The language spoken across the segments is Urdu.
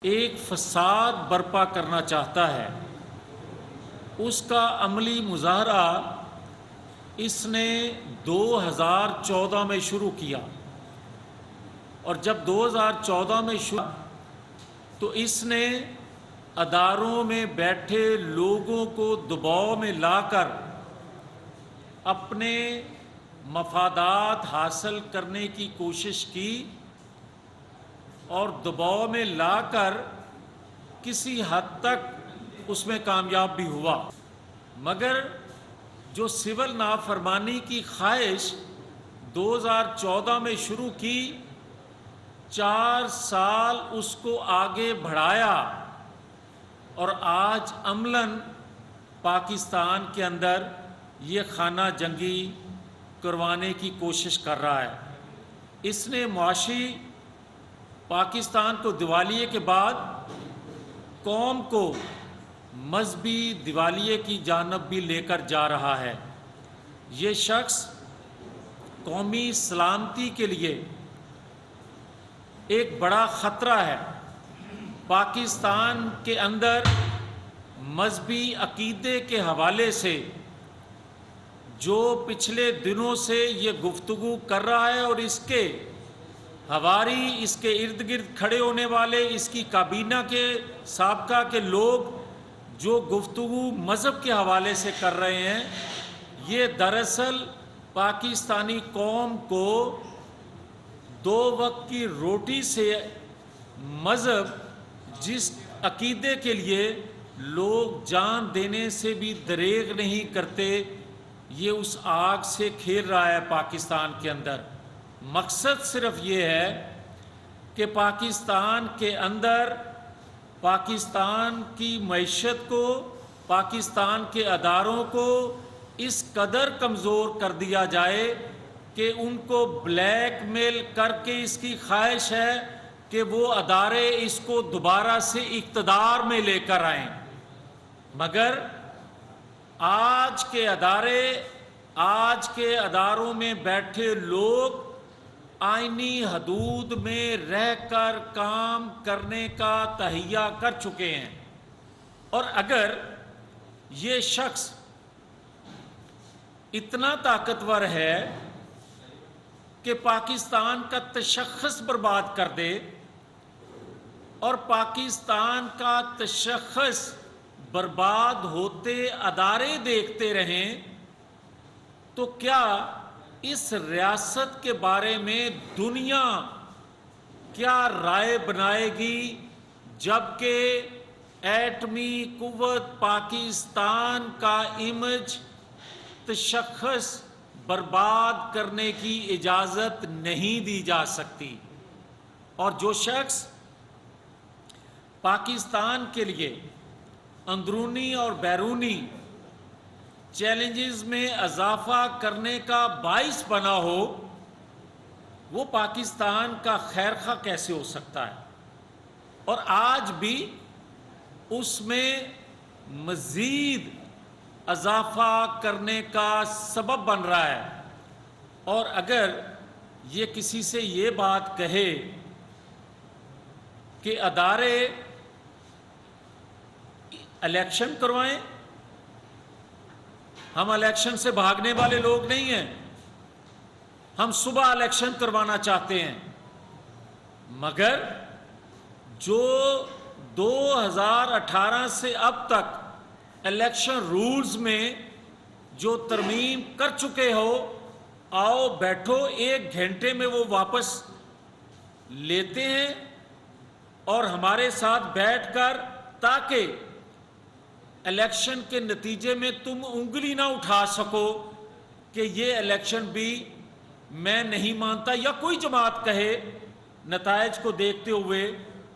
ایک فساد برپا کرنا چاہتا ہے، اس کا عملی مظاہرہ اس نے 2014 میں شروع کیا، اور جب 2014 میں شروع تو اس نے اداروں میں بیٹھے لوگوں کو دباؤ میں لا کر اپنے مفادات حاصل کرنے کی کوشش کی، اور دباؤ میں لا کر کسی حد تک اس میں کامیاب بھی ہوا، مگر جو سول نافرمانی کی خواہش 2014 میں شروع کی، 4 سال اس کو آگے بڑھایا، اور آج عملاً پاکستان کے اندر یہ خانہ جنگی کروانے کی کوشش کر رہا ہے۔ اس نے معاشی پاکستان کو دیوالیے کے بعد قوم کو مذہبی دیوالیے کی جانب بھی لے کر جا رہا ہے۔ یہ شخص قومی سلامتی کے لیے ایک بڑا خطرہ ہے۔ پاکستان کے اندر مذہبی عقیدے کے حوالے سے جو پچھلے دنوں سے یہ گفتگو کر رہا ہے، اور اس کے حواری، اس کے ارد گرد کھڑے ہونے والے، اس کی کابینہ کے سابقہ کے لوگ جو گفتگو مذہب کے حوالے سے کر رہے ہیں، یہ دراصل پاکستانی قوم کو 2 وقت کی روٹی سے مذہب، جس عقیدے کے لیے لوگ جان دینے سے بھی دریغ نہیں کرتے، یہ اس آگ سے کھیل رہا ہے پاکستان کے اندر۔ مقصد صرف یہ ہے کہ پاکستان کے اندر پاکستان کی معیشت کو، پاکستان کے اداروں کو اس قدر کمزور کر دیا جائے کہ ان کو بلیک میل کر کے اس کی خواہش ہے کہ وہ ادارے اس کو دوبارہ سے اقتدار میں لے کر آئیں، مگر آج کے اداروں میں بیٹھے لوگ آئینی حدود میں رہ کر کام کرنے کا تہیہ کر چکے ہیں، اور اگر یہ شخص اتنا طاقتور ہے کہ پاکستان کا تشخص برباد کر دے، اور پاکستان کا تشخص برباد ہوتے ادارے دیکھتے رہیں، تو کیا اس ریاست کے بارے میں دنیا کیا رائے بنائے گی، جبکہ ایٹمی قوت پاکستان کا امیج تشخص برباد کرنے کی اجازت نہیں دی جا سکتی؟ اور جو شخص پاکستان کے لیے اندرونی اور بیرونی چیلنجز میں اضافہ کرنے کا باعث بنا ہو، وہ پاکستان کا خیر خواہ کیسے ہو سکتا ہے؟ اور آج بھی اس میں مزید اضافہ کرنے کا سبب بن رہا ہے۔ اور اگر یہ کسی سے یہ بات کہے کہ ادارے الیکشن کروائیں، ہم الیکشن سے بھاگنے والے لوگ نہیں ہیں، ہم صبح الیکشن کروانا چاہتے ہیں، مگر جو 2018 سے اب تک الیکشن رولز میں جو ترمیم کر چکے ہو، آؤ بیٹھو 1 گھنٹے میں وہ واپس لیتے ہیں، اور ہمارے ساتھ بیٹھ کر، تاکہ الیکشن کے نتیجے میں تم انگلی نہ اٹھا سکو کہ یہ الیکشن بھی میں نہیں مانتا، یا کوئی جماعت کہے نتائج کو دیکھتے ہوئے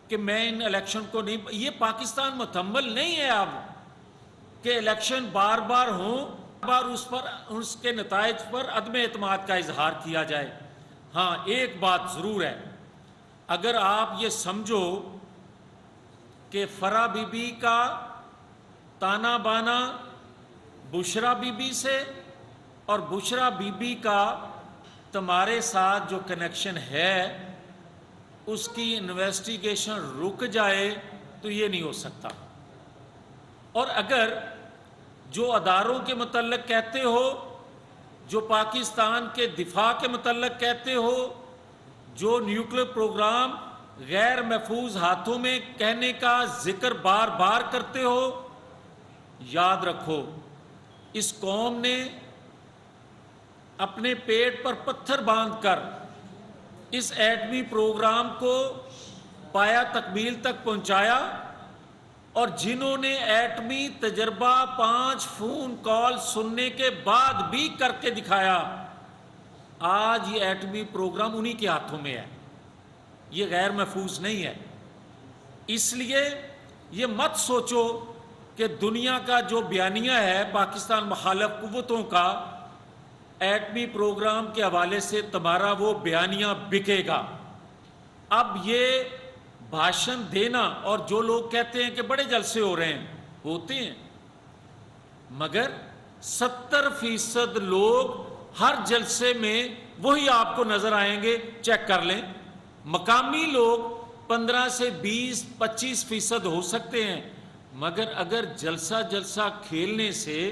کہ میں ان الیکشن کو نہیں۔ یہ پاکستان متحمل نہیں ہے اب کہ الیکشن بار بار ہوں، بار اس کے نتائج پر عدم اعتماد کا اظہار کیا جائے۔ ہاں، ایک بات ضرور ہے، اگر آپ یہ سمجھو کہ فرح بی بی کا تانا بانا بشرا بی بی سے، اور بشرا بی بی کا تمہارے ساتھ جو کنیکشن ہے، اس کی انویسٹیگیشن رک جائے تو یہ نہیں ہو سکتا۔ اور اگر جو اداروں کے متعلق کہتے ہو، جو پاکستان کے دفاع کے متعلق کہتے ہو، جو نیوکلیر پروگرام غیر محفوظ ہاتھوں میں کہنے کا ذکر بار بار کرتے ہو، یاد رکھو اس قوم نے اپنے پیٹ پر پتھر باندھ کر اس ایٹمی پروگرام کو پایا تکمیل تک پہنچایا، اور جنہوں نے ایٹمی تجربہ 5 فون کال سننے کے بعد بھی کر کے دکھایا، آج یہ ایٹمی پروگرام انہی کے ہاتھوں میں ہے، یہ غیر محفوظ نہیں ہے۔ اس لیے یہ مت سوچو کہ دنیا کا جو بیانیہ ہے پاکستان مخالف قوتوں کا ایٹمی پروگرام کے حوالے سے تمہارا وہ بیانیہ بکے گا۔ اب یہ بھاشن دینا، اور جو لوگ کہتے ہیں کہ بڑے جلسے ہو رہے ہیں، ہوتے ہیں، مگر 70% لوگ ہر جلسے میں وہی آپ کو نظر آئیں گے، چیک کر لیں۔ مقامی لوگ 15 سے 20-25% ہو سکتے ہیں، مگر اگر جلسہ کھیلنے سے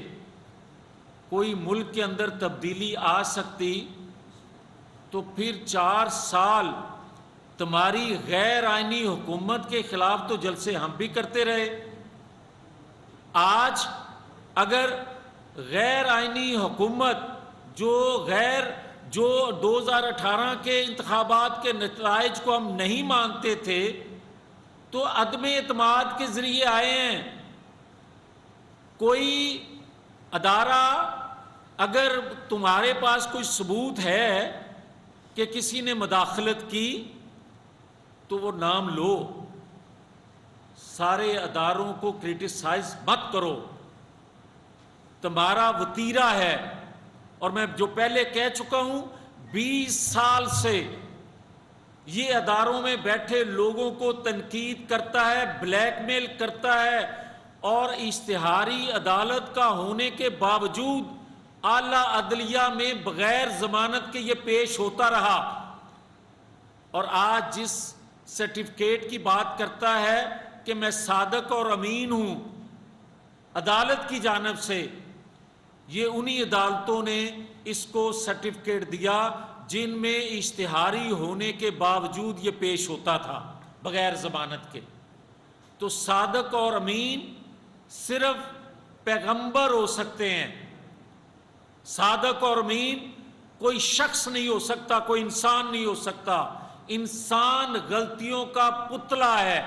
کوئی ملک کے اندر تبدیلی آ سکتی تو پھر 4 سال تمہاری غیر آئینی حکومت کے خلاف تو جلسے ہم بھی کرتے رہے۔ آج اگر غیر آئینی حکومت جو 2018 کے انتخابات کے نتائج کو ہم نہیں مانتے تھے تو عدم اعتماد کے ذریعے آئے ہیں۔ کوئی ادارہ اگر تمہارے پاس کوئی ثبوت ہے کہ کسی نے مداخلت کی تو وہ نام لو، سارے اداروں کو کرٹیسائز مت کرو۔ تمہارا وتیرہ ہے، اور میں جو پہلے کہہ چکا ہوں 20 سال سے یہ اداروں میں بیٹھے لوگوں کو تنقید کرتا ہے، بلیک میل کرتا ہے، اور اشتہاری عدالت کا ہونے کے باوجود اعلیٰ عدلیہ میں بغیر ضمانت کے یہ پیش ہوتا رہا۔ اور آج جس سرٹیفکیٹ کی بات کرتا ہے کہ میں صادق اور امین ہوں عدالت کی جانب سے، یہ انہی عدالتوں نے اس کو سرٹیفکیٹ دیا جن میں اشتہاری ہونے کے باوجود یہ پیش ہوتا تھا بغیر ضمانت کے۔ تو صادق اور امین صرف پیغمبر ہو سکتے ہیں، صادق اور امین کوئی شخص نہیں ہو سکتا، کوئی انسان نہیں ہو سکتا۔ انسان غلطیوں کا پتلا ہے۔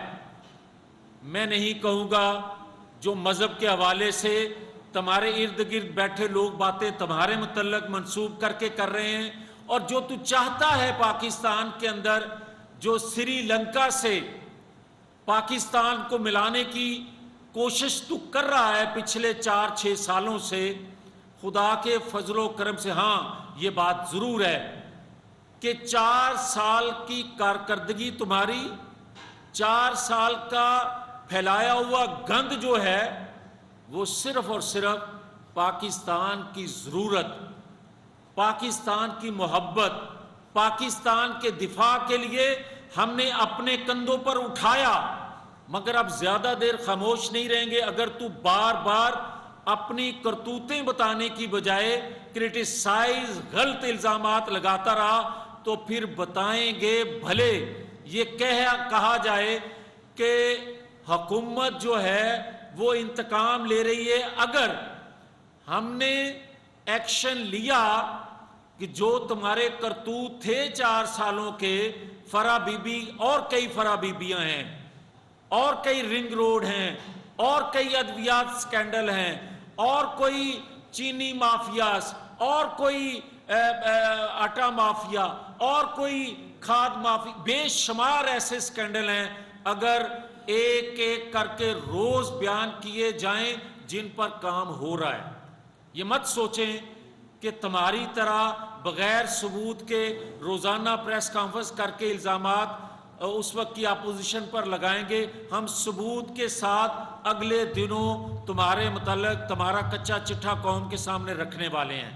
میں نہیں کہوں گا جو مذہب کے حوالے سے تمہارے ارد گرد بیٹھے لوگ باتیں تمہارے متعلق منسوب کر کے کر رہے ہیں، اور جو تو چاہتا ہے پاکستان کے اندر، جو سری لنکا سے پاکستان کو ملانے کی کوشش تو کر رہا ہے پچھلے 4-6 سالوں سے، خدا کے فضل و کرم سے ہاں یہ بات ضرور ہے کہ 4 سال کی کارکردگی تمہاری، 4 سال کا پھیلایا ہوا گند جو ہے وہ صرف اور صرف پاکستان کی ضرورت، پاکستان کی محبت، پاکستان کے دفاع کے لیے ہم نے اپنے کندھوں پر اٹھایا۔ مگر اب زیادہ دیر خاموش نہیں رہیں گے۔ اگر تو بار بار اپنی کرتوتیں بتانے کی بجائے کرٹیسائز، غلط الزامات لگاتا رہا تو پھر بتائیں گے بھلے یہ کہا جائے کہ حکومت جو ہے وہ انتقام لے رہی ہے۔ اگر ہم نے ایکشن لیا کہ جو تمہارے کرتوت تھے 4 سالوں کے، فرا بی بی اور کئی فرا بیبیاں ہیں، اور کئی رنگ روڈ ہیں، اور کئی ادویات سکینڈل ہیں، اور کوئی چینی مافیاز، اور کوئی آٹا مافیا، اور کوئی کھاد مافیا، بے شمار ایسے سکینڈل ہیں۔ اگر ایک ایک کر کے روز بیان کیے جائیں جن پر کام ہو رہا ہے، یہ مت سوچیں کہ تمہاری طرح بغیر ثبوت کے روزانہ پریس کانفرنس کر کے الزامات اس وقت کی اپوزیشن پر لگائیں گے۔ ہم ثبوت کے ساتھ اگلے دنوں تمہارے متعلق تمہارا کچا چٹھا قوم کے سامنے رکھنے والے ہیں،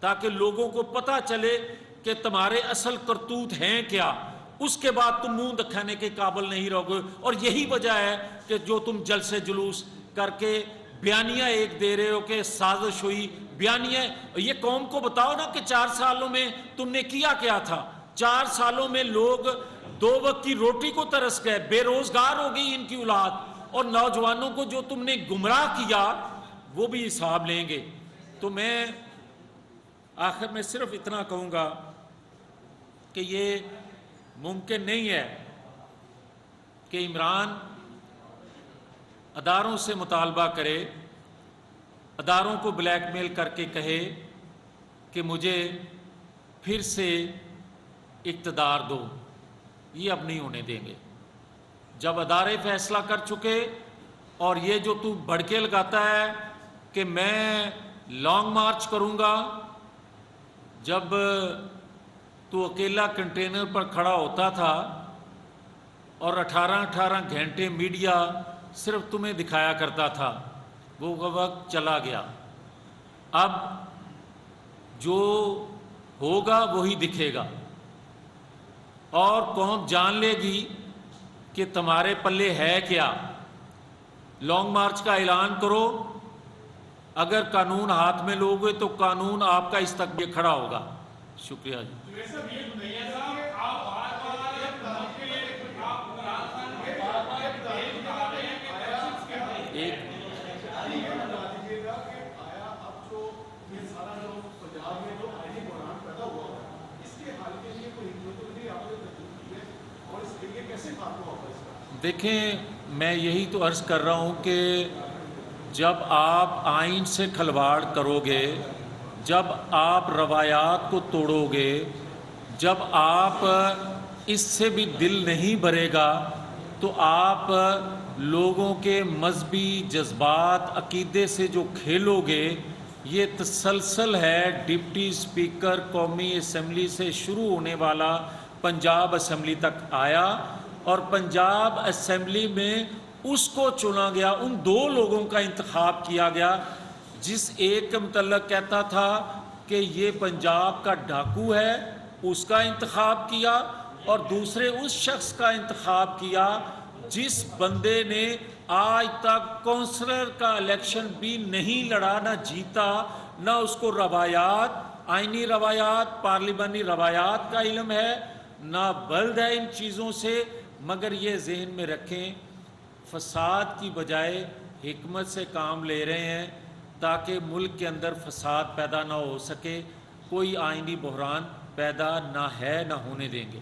تاکہ لوگوں کو پتہ چلے کہ تمہارے اصل کرتوت ہیں کیا۔ اس کے بعد تم منہ دکھانے کے قابل نہیں رہو گے. اور یہی وجہ ہے کہ جو تم جلسے جلوس کر کے بیانیہ ایک دے رہے ہو کہ سازش ہوئی بیانیہ. یہ قوم کو بتاؤ نا کہ 4 سالوں میں تم نے کیا تھا. 4 سالوں میں لوگ 2 وقت کی روٹی کو ترس گئے, بے روزگار ہو گئی ان کی اولاد, اور نوجوانوں کو جو تم نے گمراہ کیا وہ بھی حساب لیں گے. تو میں آخر میں صرف اتنا کہوں گا کہ یہ ممکن نہیں ہے کہ عمران اداروں سے مطالبہ کرے, اداروں کو بلیک میل کر کے کہے کہ مجھے پھر سے اقتدار دو. یہ اب نہیں ہونے دیں گے. جب ادارے فیصلہ کر چکے, اور یہ جو تو بڑکے لگاتا ہے کہ میں لانگ مارچ کروں گا, جب تو اکیلا کنٹینر پر کھڑا ہوتا تھا اور 18 گھنٹے میڈیا صرف تمہیں دکھایا کرتا تھا, وہ وقت چلا گیا. اب جو ہوگا وہی دکھے گا, اور قوم جان لے گی کہ تمہارے پلے ہے کیا. لانگ مارچ کا اعلان کرو, اگر قانون ہاتھ میں لوگے تو قانون آپ کا استقبال کھڑا ہوگا. شکریہ جی. دیکھیں, میں یہی تو عرض کر رہا ہوں کہ جب آپ آئین سے کھلواڑ کرو گے, جب آپ روایات کو توڑو گے, جب آپ اس سے بھی دل نہیں بھرے گا, تو آپ لوگوں کے مذہبی جذبات عقیدے سے جو کھیلو گے, یہ تسلسل ہے ڈپٹی اسپیکر قومی اسمبلی سے شروع ہونے والا پنجاب اسمبلی تک آیا, اور پنجاب اسمبلی میں اس کو چنا گیا, ان 2 لوگوں کا انتخاب کیا گیا, جس ایک کے متعلق کہتا تھا کہ یہ پنجاب کا ڈاکو ہے, اس کا انتخاب کیا, اور دوسرے اس شخص کا انتخاب کیا جس بندے نے آج تک کونسلر کا الیکشن بھی نہیں لڑا, نہ جیتا, نہ اس کو روایات, آئینی روایات, پارلیمانی روایات کا علم ہے, نہ بلد ہے ان چیزوں سے. مگر یہ ذہن میں رکھیں, فساد کی بجائے حکمت سے کام لے رہے ہیں تاکہ ملک کے اندر فساد پیدا نہ ہو سکے, کوئی آئینی بحران پیدا نہ ہے نہ ہونے دیں گے.